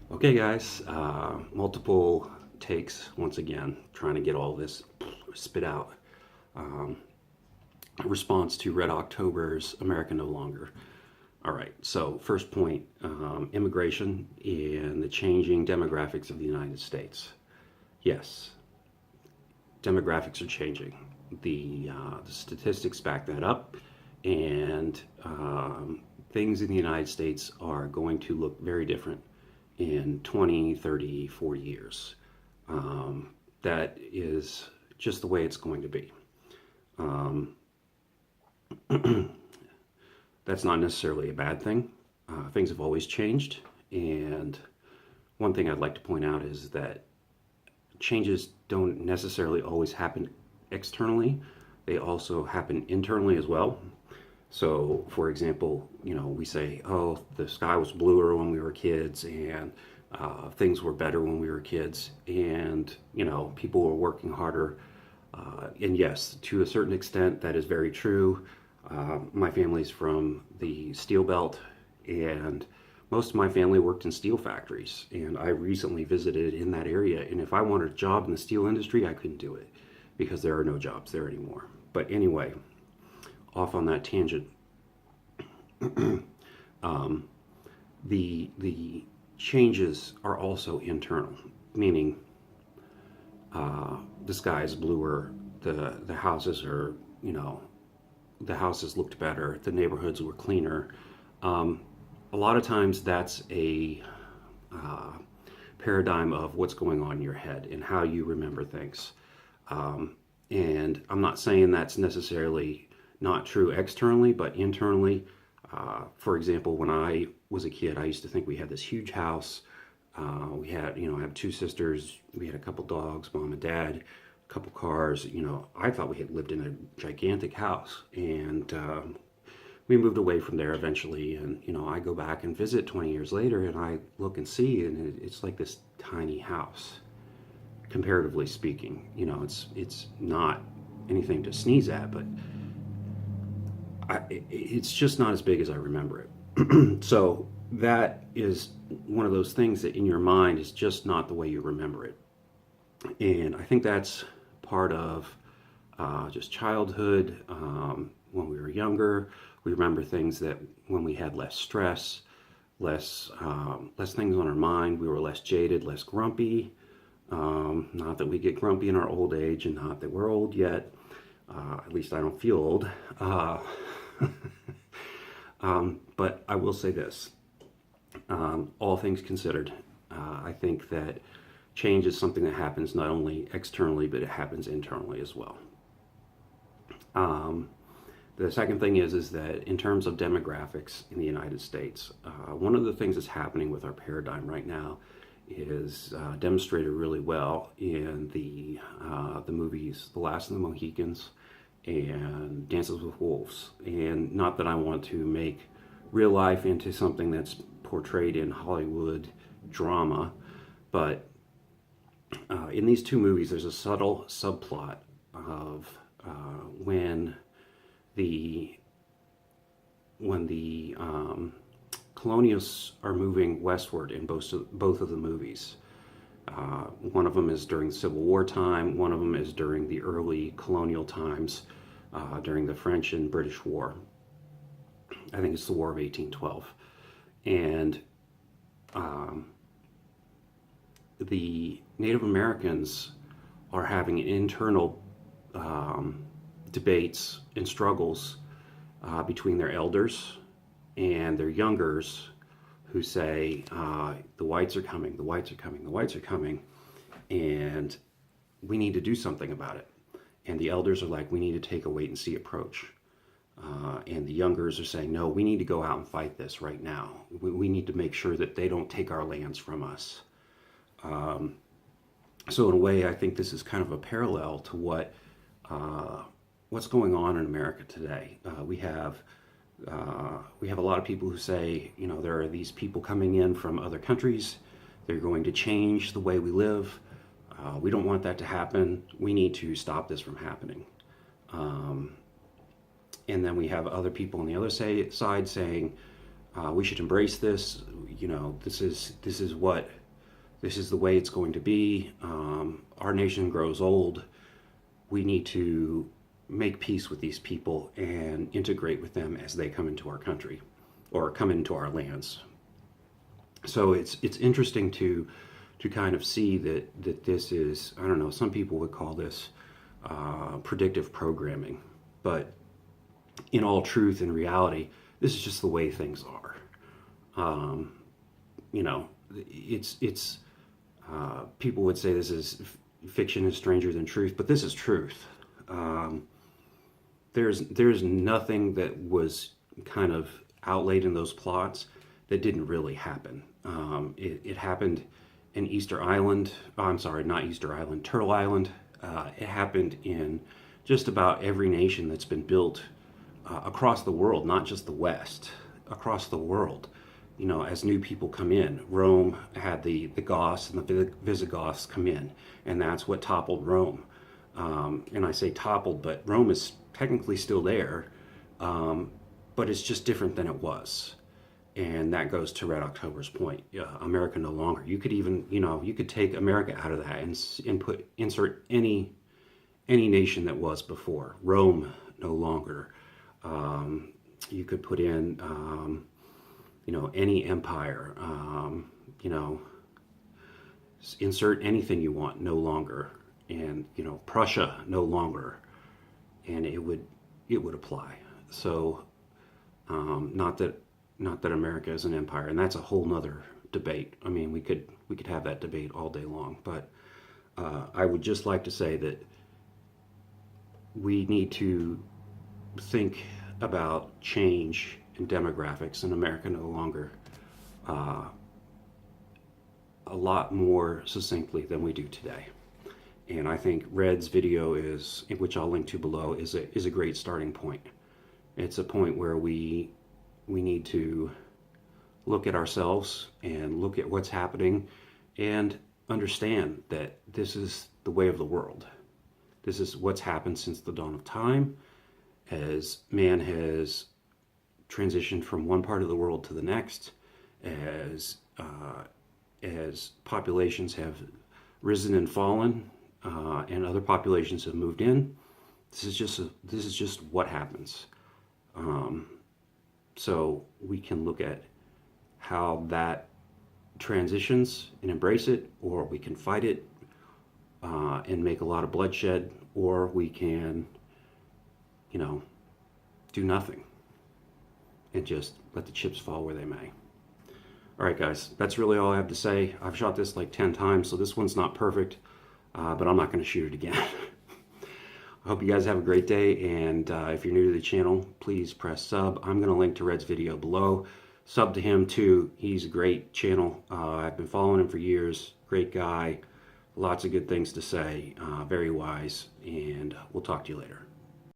Okay, guys, multiple takes once again, trying to get all this spit out. Um, Response to Red October's America No Longer. All right, so first point, immigration and the changing demographics of the United States. Yes, demographics are changing. The statistics back that up, and things in the United States are going to look very different in 20, 30, 40 years. That is just the way it's going to be. Um, that's not necessarily a bad thing. Things have always changed, and one thing I'd like to point out is that changes don't necessarily always happen externally, they also happen internally as well. So, for example, we say, oh, the sky was bluer when we were kids, and things were better when we were kids, and, people were working harder. And yes, to a certain extent, that is very true. My family's from the steel belt, and most of my family worked in steel factories. And I recently visited in that area, and if I wanted a job in the steel industry, I couldn't do it because there are no jobs there anymore. But anyway, off on that tangent. um, the changes are also internal, meaning the sky is bluer, the houses are, the houses looked better, the neighborhoods were cleaner. Um, a lot of times that's a uh, paradigm of what's going on in your head and how you remember things. Um, and I'm not saying that's necessarily not true externally, but internally, for example, when I was a kid, I used to think we had this huge house. We had, I have two sisters. We had a couple dogs, mom and dad, a couple cars. I thought we had lived in a gigantic house, and we moved away from there eventually. And I go back and visit 20 years later, and I look and see, and it's like this tiny house, comparatively speaking. It's not anything to sneeze at, but it's just not as big as I remember it. So that is one of those things that in your mind is just not the way you remember it. And I think that's part of just childhood. When we were younger, we remember things that when we had less stress, less things on our mind, we were less jaded, less grumpy. Not that we get grumpy in our old age, and not that we're old yet. At least I don't feel old. But I will say this, all things considered, I think that change is something that happens not only externally, but it happens internally as well. Um, the second thing is that in terms of demographics in the United States, one of the things that's happening with our paradigm right now is demonstrated really well in the movies The Last of the Mohicans and Dances with Wolves. And not that I want to make real life into something that's portrayed in Hollywood drama, but in these two movies, there's a subtle subplot of when the colonials are moving westward in both of the movies. One of them is during Civil War time. One of them is during the early colonial times, during the French and British War. I think it's the War of 1812. And the Native Americans are having internal debates and struggles between their elders and their youngers, who say, the whites are coming, the whites are coming, the whites are coming, and we need to do something about it. And the elders are like, we need to take a wait and see approach. And the youngers are saying, no, we need to go out and fight this right now. We need to make sure that they don't take our lands from us. So in a way, I think this is kind of a parallel to what's going on in America today. We have a lot of people who say, there are these people coming in from other countries. They're going to change the way we live. We don't want that to happen. We need to stop this from happening. And then we have other people on the other side saying, We should embrace this. You know, this is the way it's going to be. Our nation grows old. We need to make peace with these people and integrate with them as they come into our country or come into our lands. So it's interesting to kind of see that this is, I don't know, some people would call this predictive programming, but in all truth and reality, this is just the way things are. You know, it's people would say this is fiction is stranger than truth, but this is truth. There's nothing that was kind of outlaid in those plots that didn't really happen. It happened in Easter Island. Oh, I'm sorry, not Easter Island, Turtle Island. It happened in just about every nation that's been built across the world, not just the West, across the world. You know, as new people come in, Rome had the Goths and the Visigoths come in, and that's what toppled Rome. And I say toppled, but Rome is technically still there, but it's just different than it was. And that goes to Red October's point. America no longer. You could even, you know, you could take America out of that and insert any nation that was before. Rome no longer. You could put in, you know, any empire. You know, insert anything you want. No longer. And you know, Prussia no longer. And it would apply. So, not that America is an empire, and that's a whole nother debate. I mean, we could have that debate all day long, but I would just like to say that we need to think about change in demographics in America no longer a lot more succinctly than we do today. And I think Red's video is, which I'll link to below, is a great starting point. It's a point where we need to look at ourselves and look at what's happening and understand that this is the way of the world. This is what's happened since the dawn of time, as man has transitioned from one part of the world to the next, as populations have risen and fallen, and other populations have moved in. This is just what happens. So we can look at how that transitions and embrace it, or we can fight it and make a lot of bloodshed, or we can, you know, do nothing and just let the chips fall where they may. All right, guys, that's really all I have to say. I've shot this like 10 times, so this one's not perfect, but I'm not going to shoot it again. I hope you guys have a great day, and if you're new to the channel, please press sub. I'm going to link to Red's video below. Sub to him too. He's a great channel. I've been following him for years. Great guy. Lots of good things to say. Very wise, and we'll talk to you later.